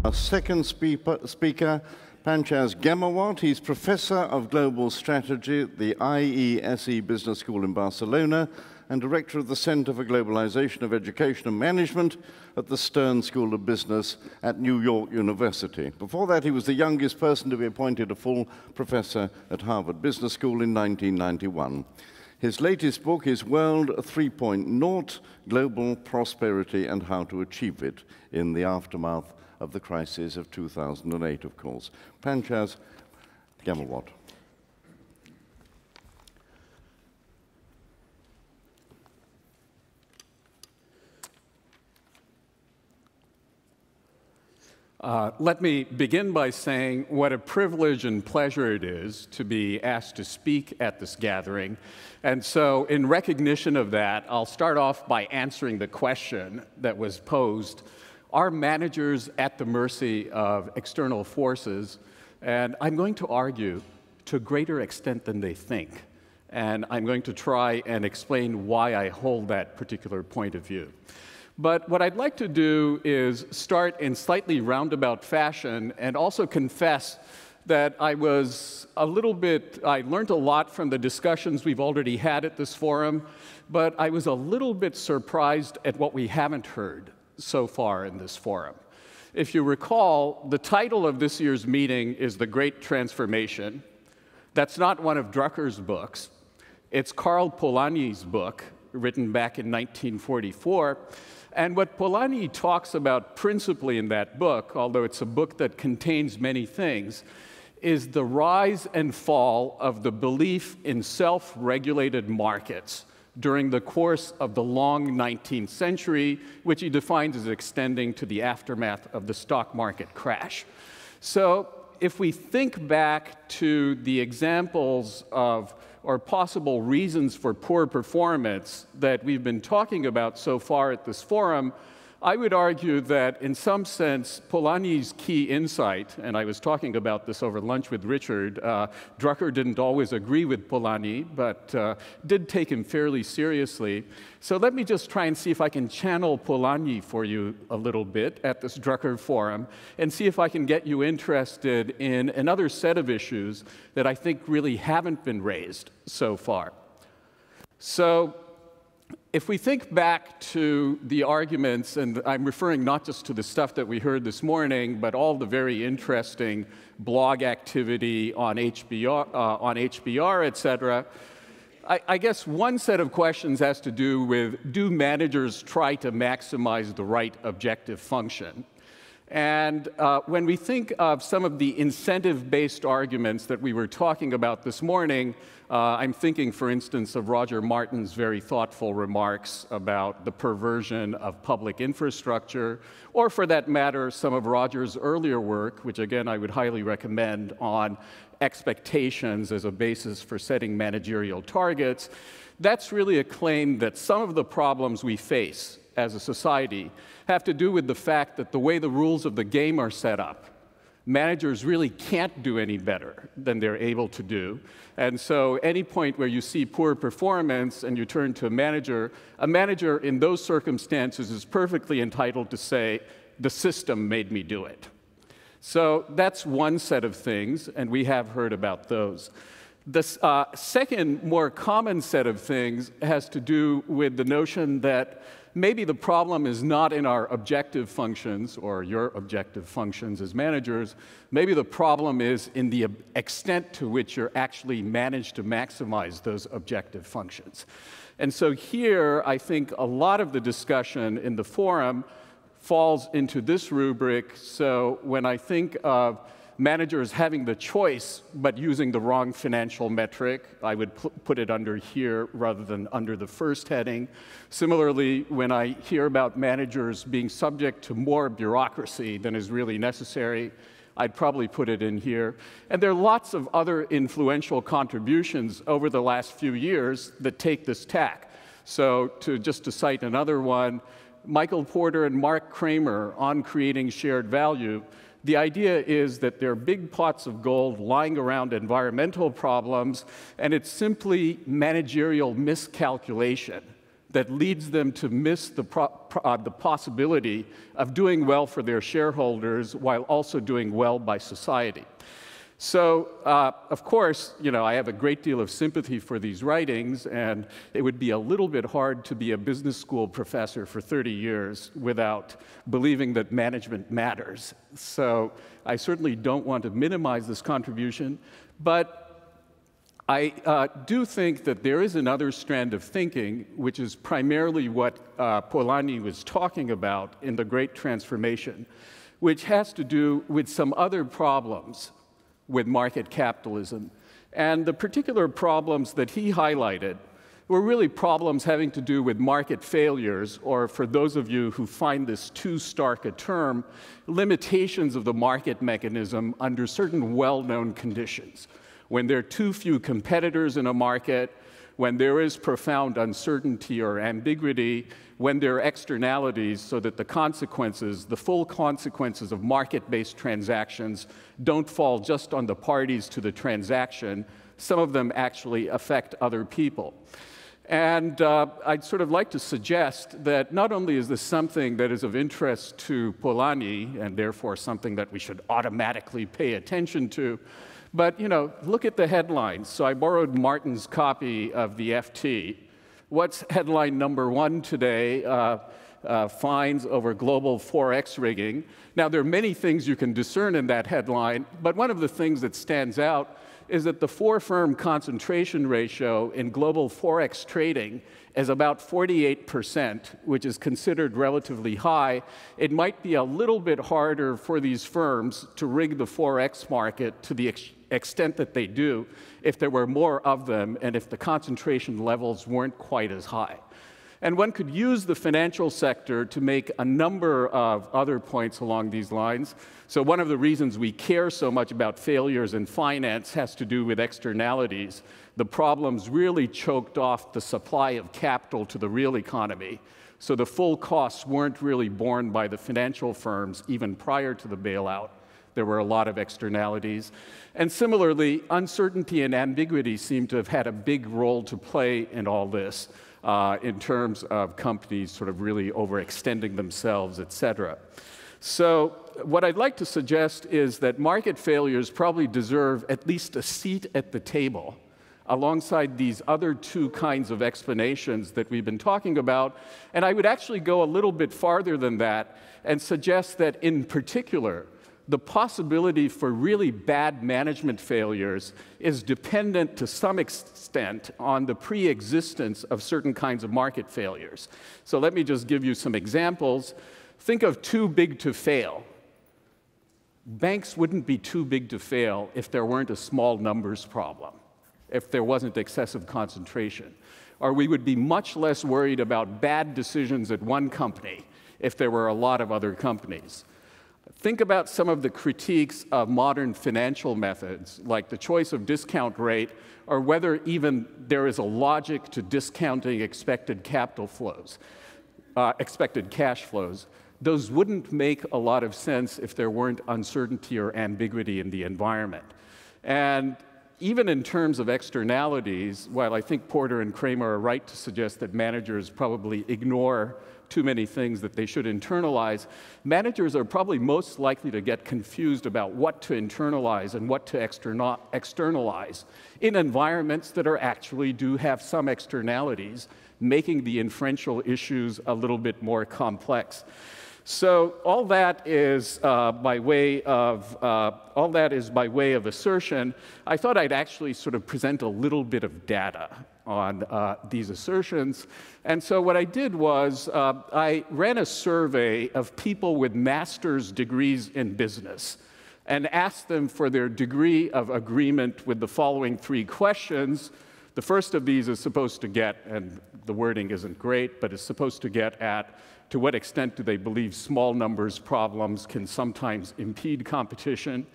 Our second speaker, Pankaj Ghemawat. He's Professor of Global Strategy at the IESE Business School in Barcelona and Director of the Center for Globalization of Education and Management at the Stern School of Business at New York University. Before that, he was the youngest person to be appointed a full professor at Harvard Business School in 1991. His latest book is World 3.0, Global Prosperity and How to Achieve It in the Aftermath of the Crisis of 2008, of course. Pankaj Ghemawat. Let me begin by saying what a privilege and pleasure it is to be asked to speak at this gathering. And so in recognition of that, I'll start off by answering the question that was posed. Are managers at the mercy of external forces? And I'm going to argue to a greater extent than they think. And I'm going to try and explain why I hold that particular point of view. But what I'd like to do is start in slightly roundabout fashion and also confess that I learned a lot from the discussions we've already had at this forum, but I was a little bit surprised at what we haven't heard so far in this forum. If you recall, the title of this year's meeting is The Great Transformation. That's not one of Drucker's books. It's Karl Polanyi's book, written back in 1944. And what Polanyi talks about principally in that book, although it's a book that contains many things, is the rise and fall of the belief in self-regulated markets during the course of the long 19th century, which he defines as extending to the aftermath of the stock market crash. So if we think back to the examples of or possible reasons for poor performance that we've been talking about so far at this forum, I would argue that in some sense, Polanyi's key insight, and I was talking about this over lunch with Richard, Drucker didn't always agree with Polanyi, but did take him fairly seriously. So let me just try and see if I can channel Polanyi for you a little bit at this Drucker forum and see if I can get you interested in another set of issues that I think really haven't been raised so far. So if we think back to the arguments, and I'm referring not just to the stuff that we heard this morning, but all the very interesting blog activity on HBR, et cetera, I guess one set of questions has to do with, do managers try to maximize the right objective function? And when we think of some of the incentive-based arguments that we were talking about this morning, I'm thinking, for instance, of Roger Martin's very thoughtful remarks about the perversion of public infrastructure, or for that matter, some of Roger's earlier work, which again I would highly recommend, on expectations as a basis for setting managerial targets. That's really a claim that some of the problems we face as a society have to do with the fact that the way the rules of the game are set up, managers really can't do any better than they're able to do. And so any point where you see poor performance and you turn to a manager in those circumstances is perfectly entitled to say, the system made me do it. So that's one set of things, and we have heard about those. The second, more common set of things has to do with the notion that maybe the problem is not in our objective functions or your objective functions as managers. Maybe the problem is in the extent to which you're actually managed to maximize those objective functions. And so here, I think a lot of the discussion in the forum falls into this rubric. So when I think of managers having the choice but using the wrong financial metric, I would put it under here rather than under the first heading. Similarly, when I hear about managers being subject to more bureaucracy than is really necessary, I'd probably put it in here. And there are lots of other influential contributions over the last few years that take this tack. So just to cite another one, Michael Porter and Mark Kramer on creating shared value. The idea is that there are big pots of gold lying around environmental problems, and it's simply managerial miscalculation that leads them to miss the possibility of doing well for their shareholders while also doing well by society. So, of course, I have a great deal of sympathy for these writings, and it would be a little bit hard to be a business school professor for 30 years without believing that management matters. So I certainly don't want to minimize this contribution, but I do think that there is another strand of thinking, which is primarily what Polanyi was talking about in The Great Transformation, which has to do with some other problems with market capitalism. And the particular problems that he highlighted were really problems having to do with market failures, or for those of you who find this too stark a term, limitations of the market mechanism under certain well-known conditions. When there are too few competitors in a market, when there is profound uncertainty or ambiguity, when there are externalities so that the consequences, the full consequences of market-based transactions don't fall just on the parties to the transaction, some of them actually affect other people. And I'd sort of like to suggest that not only is this something that is of interest to Polanyi, and therefore something that we should automatically pay attention to, but, look at the headlines. So I borrowed Martin's copy of the FT. What's headline number 1 today? Fines over global Forex rigging. Now, there are many things you can discern in that headline, but one of the things that stands out is that the 4-firm concentration ratio in global Forex trading is about 48%, which is considered relatively high. It might be a little bit harder for these firms to rig the Forex market to the extent that they do if there were more of them and if the concentration levels weren't quite as high. And one could use the financial sector to make a number of other points along these lines. So one of the reasons we care so much about failures in finance has to do with externalities. The problems really choked off the supply of capital to the real economy. So the full costs weren't really borne by the financial firms even prior to the bailout. There were a lot of externalities. And similarly, uncertainty and ambiguity seem to have had a big role to play in all this. In terms of companies sort of really overextending themselves, et cetera. So what I'd like to suggest is that market failures probably deserve at least a seat at the table alongside these other 2 kinds of explanations that we've been talking about. And I would actually go a little bit farther than that and suggest that in particular, the possibility for really bad management failures is dependent to some extent on the pre-existence of certain kinds of market failures. So let me just give you some examples. Think of too big to fail. Banks wouldn't be too big to fail if there weren't a small numbers problem, if there wasn't excessive concentration. Or we would be much less worried about bad decisions at one company if there were a lot of other companies. Think about some of the critiques of modern financial methods, like the choice of discount rate, or whether even there is a logic to discounting expected capital flows, expected cash flows. Those wouldn't make a lot of sense if there weren't uncertainty or ambiguity in the environment. And even in terms of externalities, while I think Porter and Kramer are right to suggest that managers probably ignore too many things that they should internalize, managers are probably most likely to get confused about what to internalize and what to externalize in environments that actually do have some externalities, making the inferential issues a little bit more complex. So all that is by way of assertion. I thought I'd actually sort of present a little bit of data on these assertions. And so what I did was I ran a survey of people with master's degrees in business and asked them for their degree of agreement with the following 3 questions. The first of these is supposed to get, and the wording isn't great, but it's supposed to get at to what extent do they believe small numbers problems can sometimes impede competition.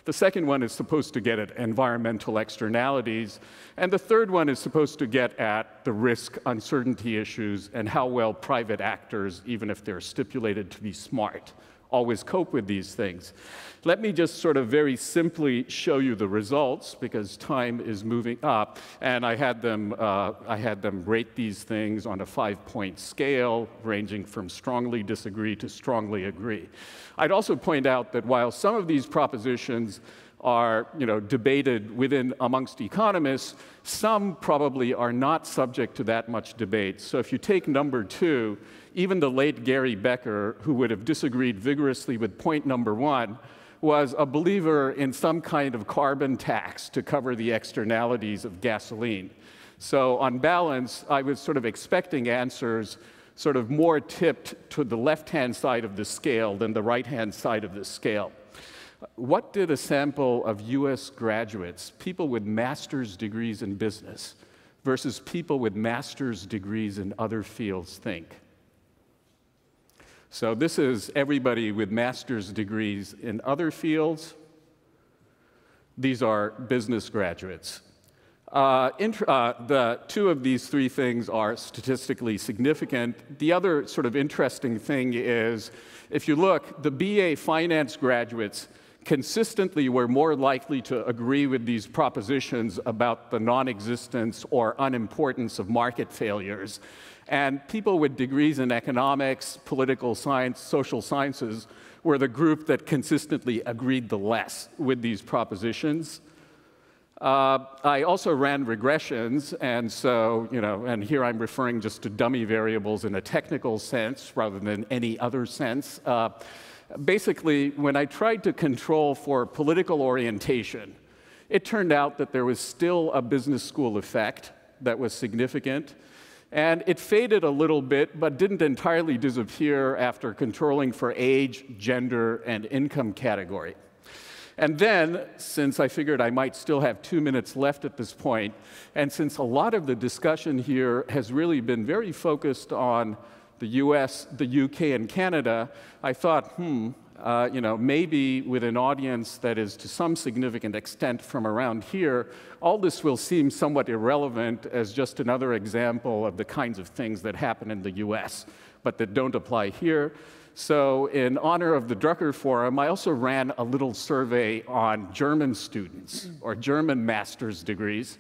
The second one is supposed to get at environmental externalities. And the third one is supposed to get at the risk uncertainty issues and how well private actors, even if they're stipulated to be smart, always cope with these things. Let me just sort of very simply show you the results, because time is moving up, and I had them rate these things on a 5-point scale, ranging from strongly disagree to strongly agree. I'd also point out that while some of these propositions are debated amongst economists, some probably are not subject to that much debate. So if you take number 2, even the late Gary Becker, who would have disagreed vigorously with point number 1, was a believer in some kind of carbon tax to cover the externalities of gasoline. So on balance, I was sort of expecting answers sort of more tipped to the left-hand side of the scale than the right-hand side of the scale. What did a sample of US graduates, people with master's degrees in business, versus people with master's degrees in other fields think? So this is everybody with master's degrees in other fields. These are business graduates. The 2 of these 3 things are statistically significant. The other sort of interesting thing is, if you look, the BA finance graduates consistently were more likely to agree with these propositions about the non-existence or unimportance of market failures. And people with degrees in economics, political science, social sciences were the group that consistently agreed the less with these propositions. I also ran regressions, and so, and here I'm referring just to dummy variables in a technical sense rather than any other sense. Basically, when I tried to control for political orientation, it turned out that there was still a business school effect that was significant. And it faded a little bit, but didn't entirely disappear after controlling for age, gender, and income category. And then, since I figured I might still have 2 minutes left at this point, and since a lot of the discussion here has really been very focused on the US, the UK, and Canada, I thought, maybe with an audience that is to some significant extent from around here, all this will seem somewhat irrelevant as just another example of the kinds of things that happen in the US, but that don't apply here. So in honor of the Drucker Forum, I also ran a little survey on German students, or German master's degrees.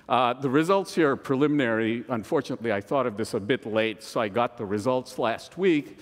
The results here are preliminary. Unfortunately, I thought of this a bit late, so I got the results last week.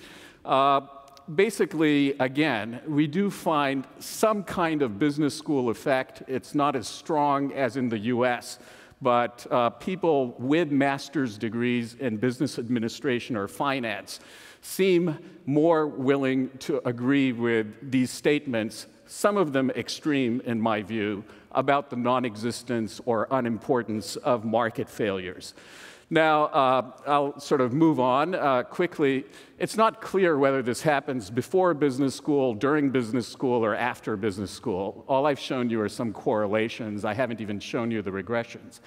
Basically, again, we do find some kind of business school effect. It's not as strong as in the US, but people with master's degrees in business administration or finance seem more willing to agree with these statements, some of them extreme in my view, about the non-existence or unimportance of market failures. Now, I'll sort of move on quickly. It's not clear whether this happens before business school, during business school, or after business school. All I've shown you are some correlations. I haven't even shown you the regressions.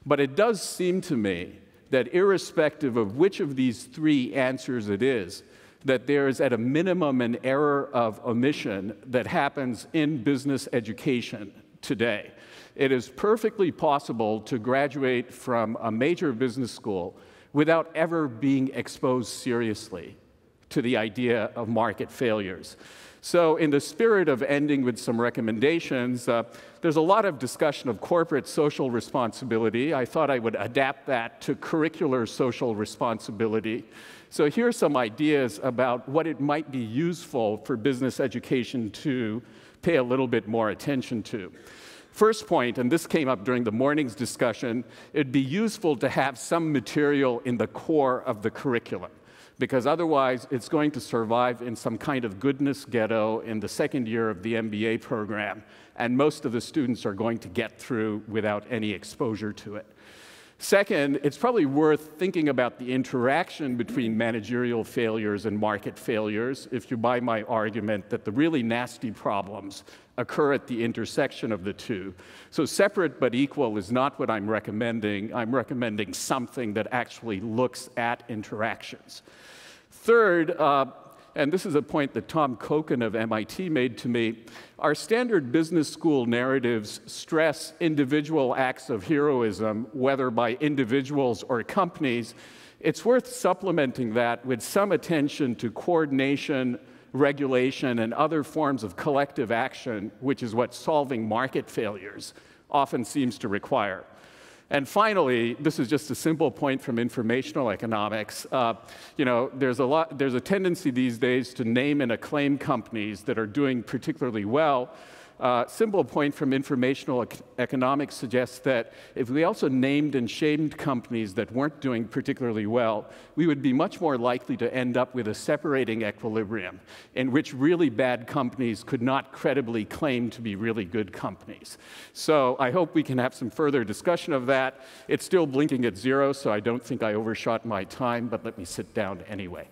But it does seem to me that irrespective of which of these 3 answers it is, that there is at a minimum an error of omission that happens in business education today. It is perfectly possible to graduate from a major business school without ever being exposed seriously to the idea of market failures. So in the spirit of ending with some recommendations, there's a lot of discussion of corporate social responsibility. I thought I would adapt that to curricular social responsibility. So here are some ideas about what it might be useful for business education to pay a little bit more attention to. First point, and this came up during the morning's discussion, it'd be useful to have some material in the core of the curriculum, because otherwise it's going to survive in some kind of goodness ghetto in the second year of the MBA program, and most of the students are going to get through without any exposure to it. Second, it's probably worth thinking about the interaction between managerial failures and market failures, if you buy my argument that the really nasty problems occur at the intersection of the 2. So separate but equal is not what I'm recommending. I'm recommending something that actually looks at interactions. Third, and this is a point that Tom Koken of MIT made to me, our standard business school narratives stress individual acts of heroism, whether by individuals or companies. It's worth supplementing that with some attention to coordination, regulation, and other forms of collective action, which is what solving market failures often seems to require. And finally, this is just a simple point from informational economics. There's a tendency these days to name and acclaim companies that are doing particularly well. Simple point from informational economics suggests that if we also named and shamed companies that weren't doing particularly well, we would be much more likely to end up with a separating equilibrium in which really bad companies could not credibly claim to be really good companies. So I hope we can have some further discussion of that. It's still blinking at 0, so I don't think I overshot my time, but let me sit down anyway.